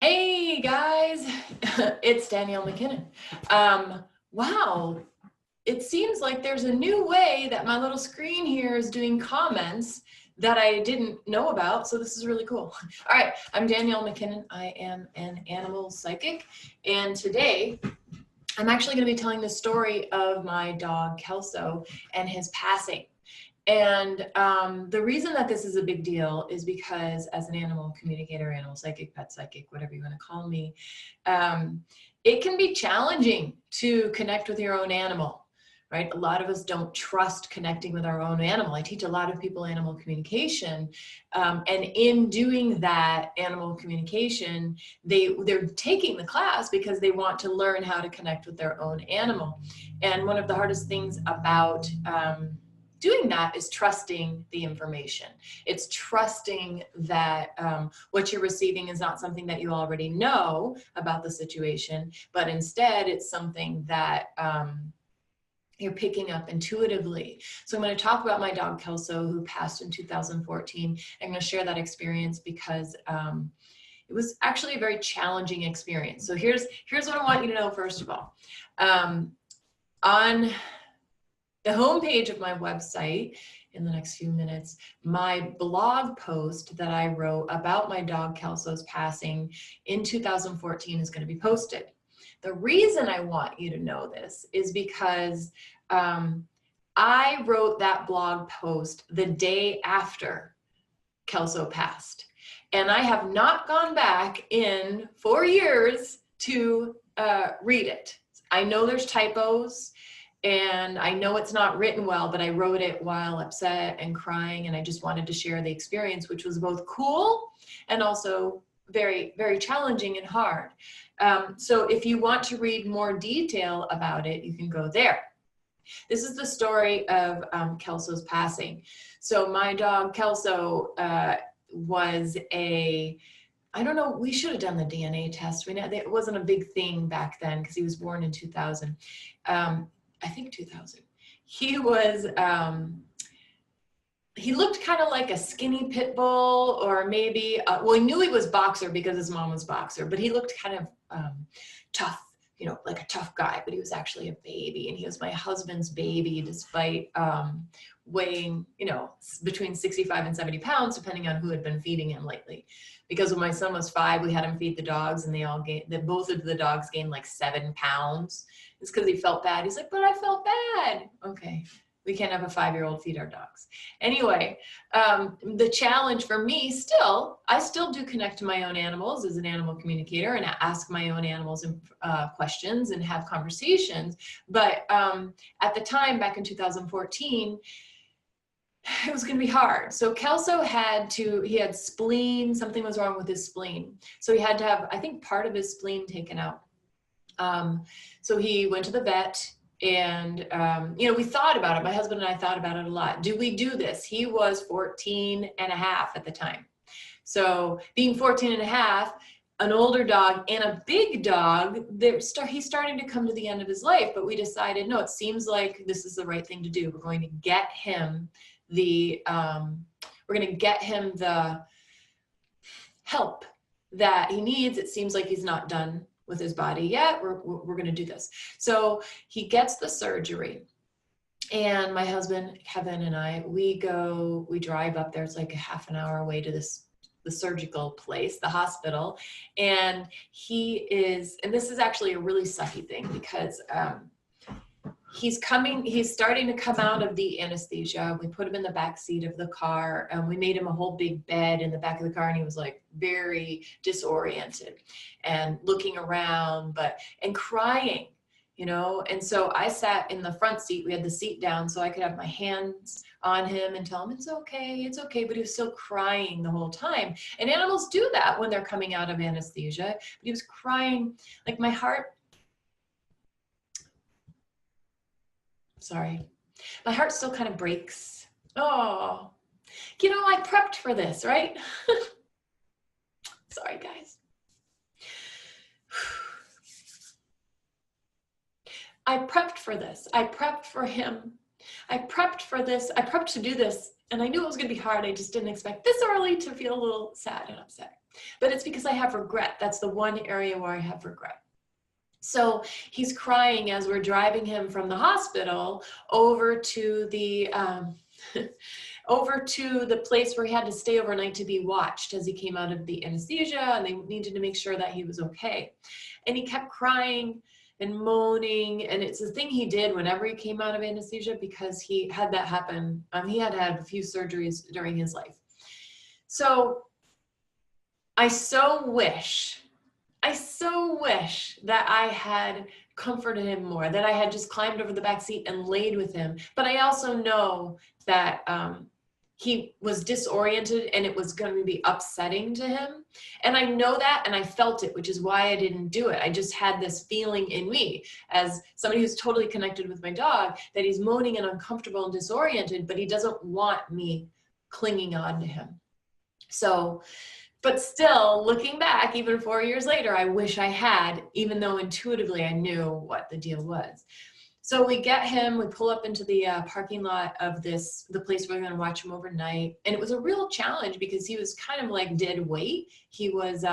Hey guys, it's Danielle MacKinnon. Wow, it seems like there's a new way that my little screen here is doing comments that I didn't know about, so this is really cool. All right, I'm Danielle MacKinnon. I am an animal psychic, and today I'm actually going to be telling the story of my dog Kelso and his passing. And the reason that this is a big deal is because as an animal communicator, animal psychic, pet psychic, whatever you want to call me, it can be challenging to connect with your own animal, right? A lot of us don't trust connecting with our own animal. I teach a lot of people animal communication. And in doing that animal communication, they're taking the class because they want to learn how to connect with their own animal. And one of the hardest things about doing that is trusting the information. It's trusting that what you're receiving is not something that you already know about the situation, but instead it's something that you're picking up intuitively. So I'm going to talk about my dog Kelso, who passed in 2014. I'm going to share that experience because it was actually a very challenging experience. So here's what I want you to know, first of all. On the homepage of my website, in the next few minutes, my blog post that I wrote about my dog Kelso's passing in 2014 is going to be posted. The reason I want you to know this is because I wrote that blog post the day after Kelso passed. And I have not gone back in 4 years to read it. I know there's typos. And I know it's not written well, but I wrote it while upset and crying, and I just wanted to share the experience, which was both cool and also very, very challenging and hard. So if you want to read more detail about it, you can go there. This is the story of Kelso's passing. So my dog Kelso was I don't know, we should have done the DNA test. It wasn't a big thing back then because he was born in 2000. I think 2000. He was, he looked kind of like a skinny pit bull, or maybe, well, he knew he was boxer because his mom was boxer, but he looked kind of tough, like a tough guy, but he was actually a baby, and he was my husband's baby, despite weighing, between 65 and 70 pounds, depending on who had been feeding him lately. Because when my son was 5, we had him feed the dogs, and both of the dogs gained like 7 pounds. It's because he felt bad. He's like, but I felt bad. Okay, we can't have a 5-year-old feed our dogs. Anyway, the challenge for me I still do connect to my own animals as an animal communicator and ask my own animals questions and have conversations. But at the time, back in 2014, it was going to be hard. So Kelso he had spleen, something was wrong with his spleen. So he had to have, I think, part of his spleen taken out. So he went to the vet, and, we thought about it. My husband and I thought about it a lot. Do we do this? He was 14 and a half at the time. So being 14 and a half, an older dog and a big dog, he's starting to come to the end of his life, but we decided, no, it seems like this is the right thing to do. We're going to get him the help that he needs. It seems like he's not done with his body yet. We're going to do this. So he gets the surgery, and my husband, Kevin, and I, we drive up there. It's like a half an hour away to the surgical place, the hospital. And and this is actually a really sucky thing because, he's starting to come out of the anesthesia. We put him in the back seat of the car, and we made him a whole big bed in the back of the car, and he was like very disoriented and looking around, and crying, and so I sat in the front seat. We had the seat down so I could have my hands on him and tell him it's okay, but he was still crying the whole time. And animals do that when they're coming out of anesthesia, but he was crying. Like my heart still kind of breaks. Oh, I prepped for this, right? Sorry, guys. I prepped for this. I prepped for him I prepped for this. I prepped to do this, and I knew it was going to be hard. I just didn't expect this early to feel a little sad and upset. But it's because I have regret. That's the one area where I have regret. So he's crying as we're driving him from the hospital over to the over to the place where he had to stay overnight to be watched as he came out of the anesthesia, and they needed to make sure that he was okay. And he kept crying and moaning, and it's the thing he did whenever he came out of anesthesia, because he had that happen. He had had a few surgeries during his life. So I so wish that I had comforted him more, that I had just climbed over the back seat and laid with him. But I also know that he was disoriented and it was going to be upsetting to him. And I know that, and I felt it, which is why I didn't do it. I just had this feeling in me as somebody who's totally connected with my dog, that he's moaning and uncomfortable and disoriented, but he doesn't want me clinging on to him. So, but still, looking back, even 4 years later, I wish I had, even though intuitively I knew what the deal was. So we get him, we pull up into the parking lot of the place where we're going to watch him overnight. And it was a real challenge because he was kind of like dead weight. He was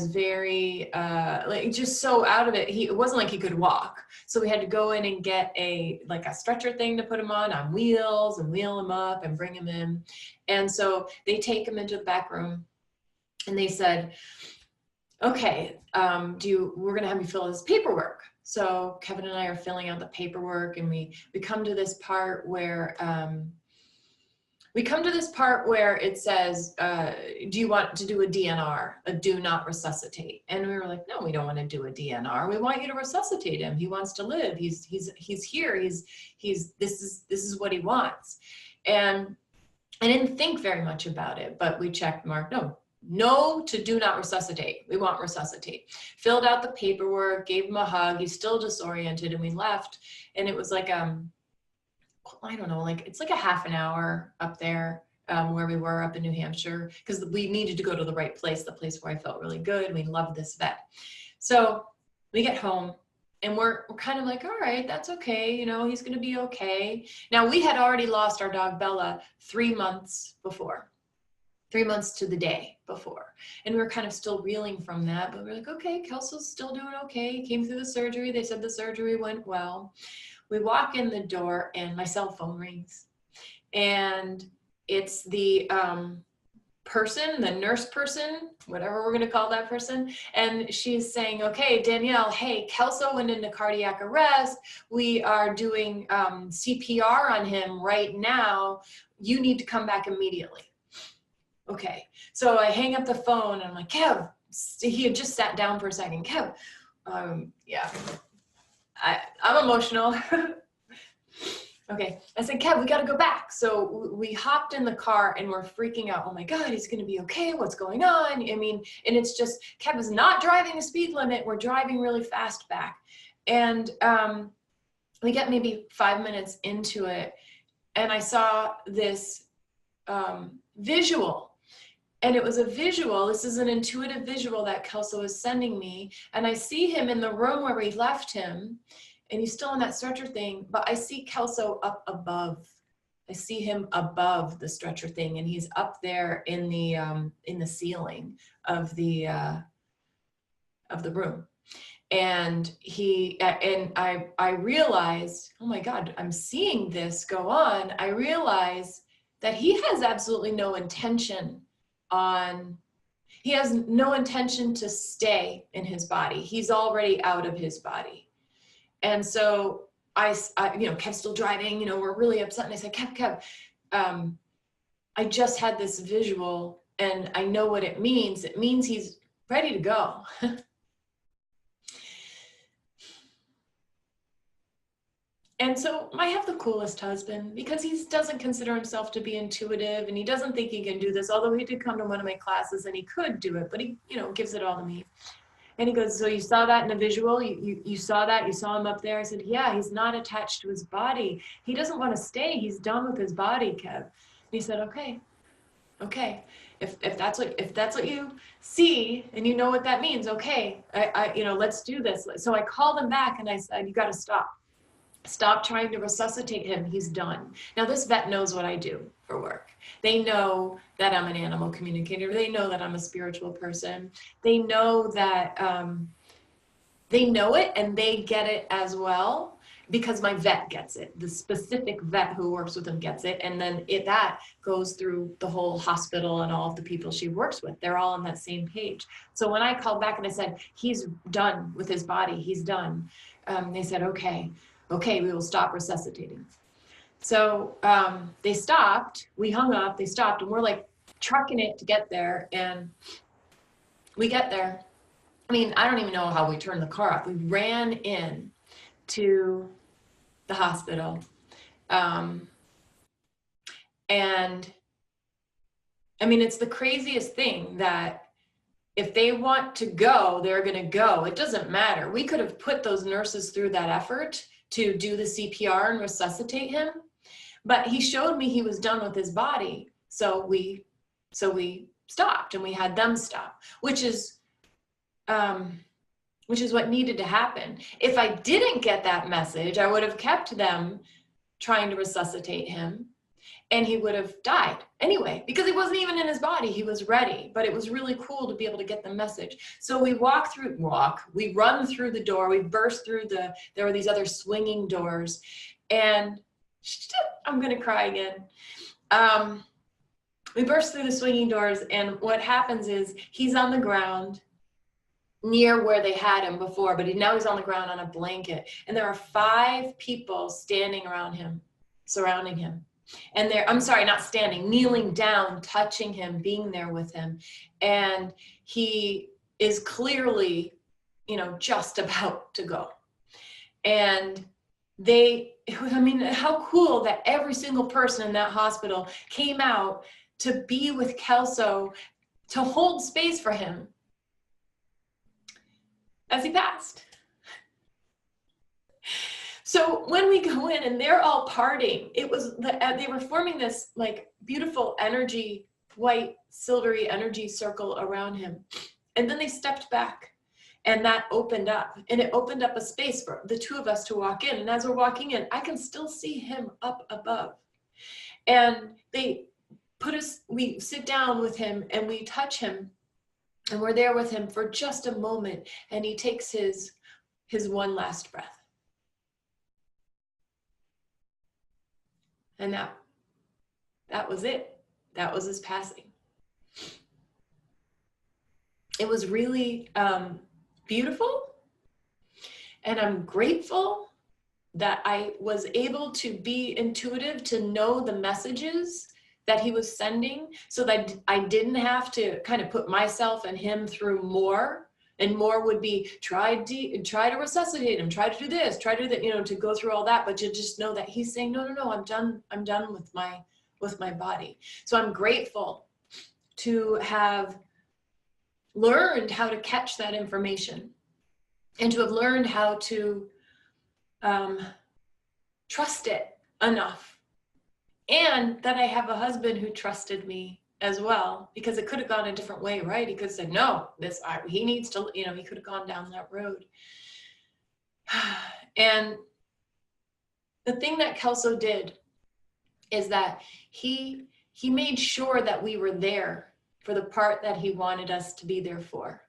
very, like just so out of it. It wasn't like he could walk. So we had to go in and get a stretcher thing to put him on wheels and wheel him up and bring him in. And so they take him into the back room and they said, okay, we're going to have you fill this paperwork. So Kevin and I are filling out the paperwork, and we come to this part where it says, do you want to do a DNR, a do not resuscitate? And we were like, no, we don't want to do a DNR. We want you to resuscitate him. He wants to live. He's here. This is what he wants. And I didn't think very much about it, but we checked mark, no to do not resuscitate. We want resuscitate. Filled out the paperwork, gave him a hug. He's still disoriented, and we left. And it was like, I don't know, it's like a half an hour up there where we were up in New Hampshire, because we needed to go to the right place, the place where I felt really good. We loved this vet. So we get home and we're kind of like, all right, that's okay. He's going to be okay. Now, we had already lost our dog Bella 3 months before. 3 months to the day before. And we were kind of still reeling from that, but we're like, okay, Kelso's still doing okay. Came through the surgery. They said the surgery went well. We walk in the door and my cell phone rings. And it's the the nurse person, whatever we're going to call that person. And she's saying, okay, Danielle, hey, Kelso went into cardiac arrest. We are doing CPR on him right now. You need to come back immediately. Okay, so I hang up the phone and I'm like, Kev, he had just sat down for a second. Kev, yeah, I'm emotional. Okay, I said, Kev, we got to go back. So we hopped in the car and we're freaking out. Oh my God, he's going to be okay. What's going on? I mean, and it's just, Kev is not driving the speed limit. We're driving really fast back. And we get maybe 5 minutes into it. And I saw this visual. And it was a visual. This is an intuitive visual that Kelso is sending me. And I see him in the room where we left him. And he's still in that stretcher thing. But I see Kelso up above. I see him above the stretcher thing. And he's up there in the ceiling of the room. And I realized, oh my God, I'm seeing this go on. I realize that he has absolutely no intention he has no intention to stay in his body. He's already out of his body. And so I Kev's still driving, we're really upset. And I said, Kev, I just had this visual and I know what it means. It means he's ready to go. And so I have the coolest husband because he doesn't consider himself to be intuitive and he doesn't think he can do this, although he did come to one of my classes and he could do it, but he, gives it all to me. And he goes, so you saw that in a visual? You saw that? You saw him up there? I said, yeah, he's not attached to his body. He doesn't want to stay. He's done with his body, Kev. And he said, okay. If that's what you see and you know what that means, okay, let's do this. So I called him back and I said, you got to stop. Stop trying to resuscitate him. He's done. Now, this vet knows what I do for work. They know that I'm an animal communicator. They know that I'm a spiritual person. They know that, they know it and they get it as well because my vet gets it. The specific vet who works with him gets it. And then that goes through the whole hospital and all of the people she works with. They're all on that same page. So when I called back and I said, he's done with his body, he's done. They said, okay, we will stop resuscitating. So they stopped, we hung up, they stopped, and we're like trucking it to get there. And we get there. I mean, I don't even know how we turned the car off. We ran in to the hospital. And I mean, it's the craziest thing that if they want to go, they're going to go. It doesn't matter. We could have put those nurses through that effort to do the CPR and resuscitate him, but he showed me he was done with his body. So we stopped and we had them stop, which is what needed to happen. If I didn't get that message, I would have kept them trying to resuscitate him and he would have died anyway, because he wasn't even in his body. He was ready, but it was really cool to be able to get the message. So we we run through the door, we burst through there were these other swinging doors, and I'm gonna cry again. We burst through the swinging doors, and what happens is he's on the ground near where they had him before, but now he's on the ground on a blanket, and there are 5 people standing around him, surrounding him. And kneeling down, touching him, being there with him. And he is clearly, just about to go. And how cool that every single person in that hospital came out to be with Kelso, to hold space for him as he passed. So when we go in and they're all partying, they were forming this like beautiful energy, white, silvery energy circle around him. And then they stepped back and that opened up, and it opened up a space for the 2 of us to walk in. And as we're walking in, I can still see him up above. And we sit down with him and we touch him, and we're there with him for just a moment. And he takes his one last breath. And that was it. That was his passing. It was really beautiful. And I'm grateful that I was able to be intuitive, to know the messages that he was sending, so that I didn't have to kind of put myself and him through more. And more would be try to resuscitate him, try to do this, try to do that, to go through all that. But to just know that he's saying, no, I'm done with my body. So I'm grateful to have learned how to catch that information, and to have learned how to trust it enough. And that I have a husband who trusted me as well, because it could have gone a different way, right? He could have said, no, he needs to, he could have gone down that road. And the thing that Kelso did is that he made sure that we were there for the part that he wanted us to be there for.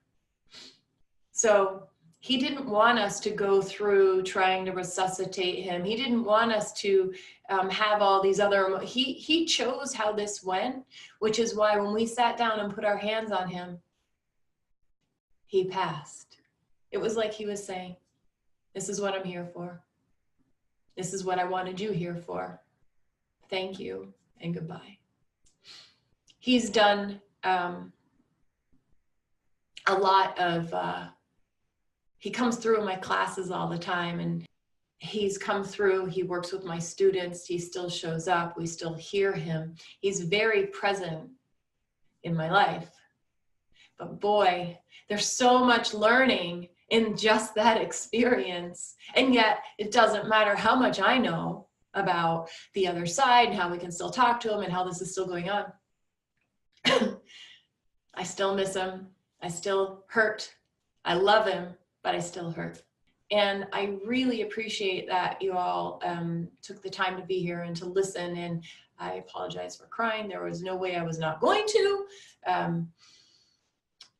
So he didn't want us to go through trying to resuscitate him. He didn't want us to have all these other, he chose how this went, which is why when we sat down and put our hands on him, he passed. It was like he was saying, this is what I'm here for. This is what I wanted you here for. Thank you and goodbye. He's done a lot of, he comes through in my classes all the time, and he's come through, he works with my students, he still shows up, we still hear him. He's very present in my life. But boy, there's so much learning in just that experience. And yet it doesn't matter how much I know about the other side and how we can still talk to him and how this is still going on. I still miss him. I still hurt. I love him, but I still hurt. And I really appreciate that you all took the time to be here and to listen. And I apologize for crying. There was no way I was not going to.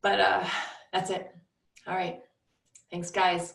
But that's it. All right. Thanks, guys.